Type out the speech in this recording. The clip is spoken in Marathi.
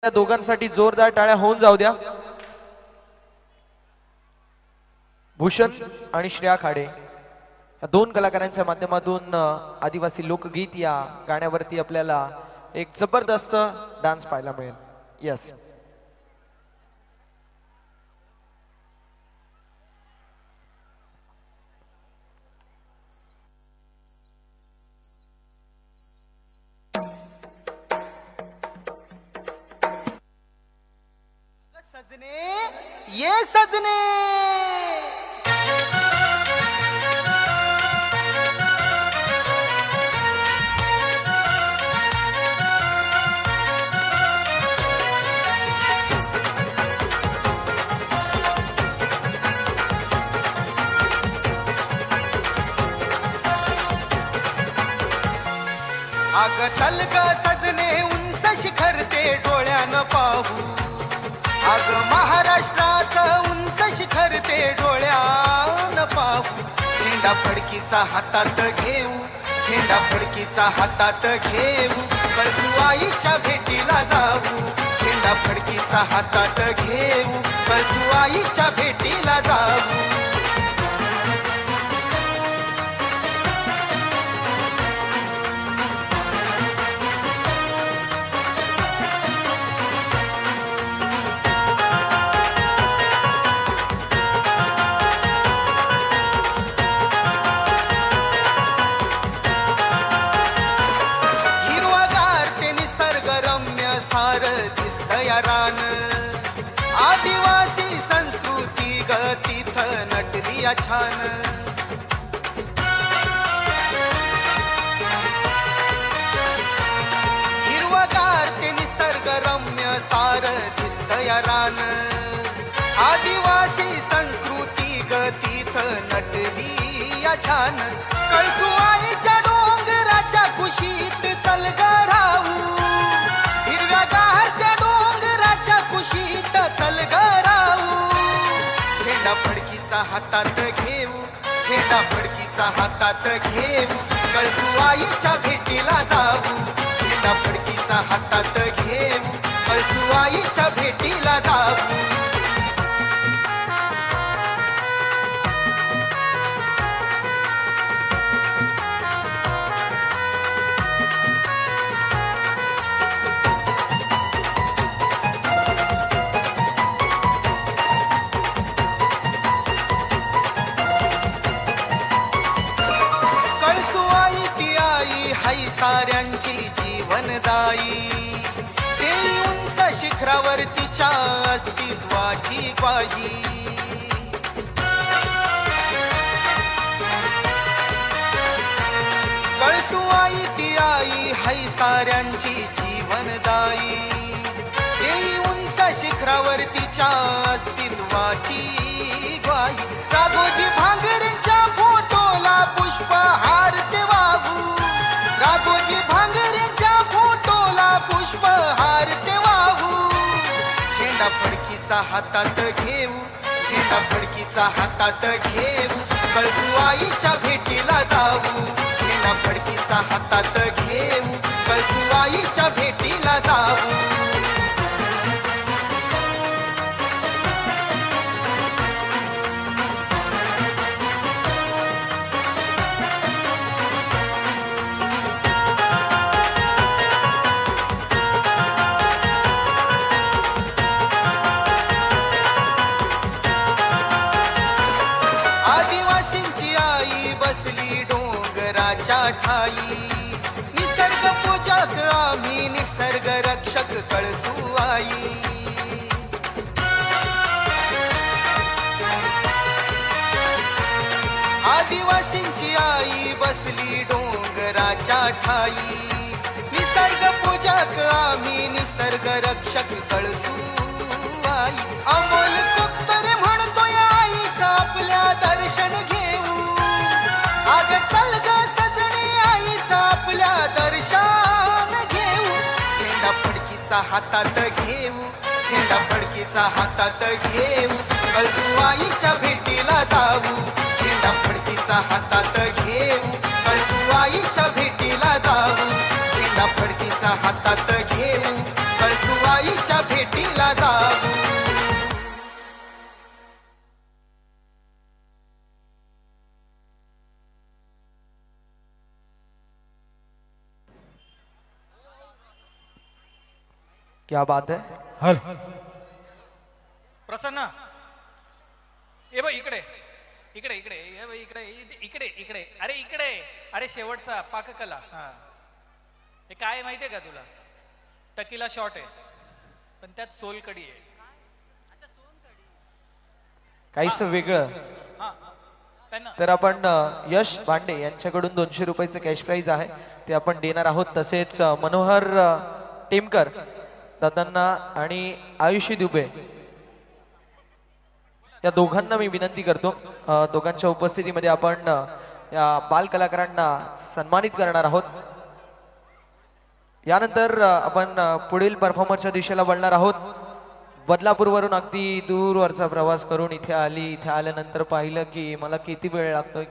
त्या दोघांसाठी जोरदार टाळ्या होऊन जाऊ द्या। भूषण आणि श्रेया खाडे या दोन कलाकारांच्या माध्यमातून आदिवासी लोकगीत या गाण्यावरती आपल्याला एक जबरदस्त डान्स पाहायला मिळेल। यस सजने ये सजने अग चल ग सजने उंच शिखर ते डोळ्यानं पाहू। अग महाराष्ट्राचं उंच शिखर ते डोळ्यानं पाहू। झेंडा फडकीचा हातात घेऊ, झेंडा फडकीचा हातात घेऊ, कळसुआईच्या भेटीला जाऊ। झेंडा फडकीचा हातात घेऊ, कळसुआईच्या भेटीला जाऊ। रान आदिवासी संस्कृती ग तिथ नटली छान। हिरवगार ते निसर्गरम्य सार दिसतय रान आदिवासी संस्कृती ग तिथ नटली छान। कळसुआईच्या डोंगराच्या कुशीत चल ग राहू। हिरव्यागार त्या डोंगराच्या कुशीत चल ग राहू। झेंडा फडकीचा हातात घेऊ, झेंडा फडकीचा हातात घेऊ, कळसुआईच्या भेटीला जाऊ। झेंडा फडकीचा हातात घेऊ, कळसुआईच्या भेटीला जाऊ। साऱ्यांची जीवनदायी देई उंच शिखरावर तिच्या अस्तित्वाची ग्वाही। कळसुआई ती आई हाय साऱ्यांची जीवनदायी देई उंच शिखरावर तिच्या अस्तित्वाची ग्वाही। राघोजी भांगरेंच्या फोटोला पुष्पहार ते वाहू। राघोजी भांगरेंच्या फोटोला पुष्पहार ते वाहू। झेंडा फडकीचा हातात घेऊ, झेंडा फडकीचा हातात घेऊ, कळसुआईच्या भेटीला जाऊ। झेंडा फडकीचा हातात घेऊ, कळसुआईच्या भेटीला जाऊ। बसली डोंगराच्या ठाई निसर्ग पूजक आम्ही निसर्ग रक्षक कळसुआई। आदिवासींची आई बसली डोंगराच्या ठाई निसर्ग पूजक आम्ही निसर्ग रक्षक कळसुआई। अमोल कुक्तरे म्हणतोय आईचं आपल्या दर्शन घेऊ। अग चल ग सजने आईचं आपल्या दर्शन घेऊ। झेंडा फडकीचा हातात घेऊ, झेंडा फडकीचा हातात घेऊ, कळसुआईच्या भेटीला जाऊ। झेंडा फडकीचा हातात घेऊ, कळसुआईच्या भेटीला जाऊ। झेंडा फडकीचा हातात घेऊ, कळसुआईच्या त्यांच्या भेटीला जाऊ. क्या बात है. हल प्रसन्न ये बघ इकडे इकडे इकडे ये बघ इकडे इकडे इकडे अरे इकडे अरे शेवटचा पाककला हा हे काय माहितीये का तुला टकीला शॉर्ट आहे पण त्यात सोलकडी आहे काहीच वेगळं. हा त्यांना तर आपण यश भांडे यांच्याकडून 200 रुपयाचं कॅश प्राइज आहे ते आपण देणार आहोत. तसेच मनोहर टेमकर दादांना आणि आयुषी दुबे या दोघांना मी विनंती करतो दोघांच्या उपस्थितीमध्ये आपण या बाल कलाकारांना सन्मानित करणार आहोत. यानंतर आपण पुढील परफॉर्मन्सच्या दिशेला वळणार आहोत. बदलापूरवरून अगदी दूरवरचा प्रवास करून इथे आली. इथे आल्यानंतर पाहिलं की मला किती वेळ लागतोय.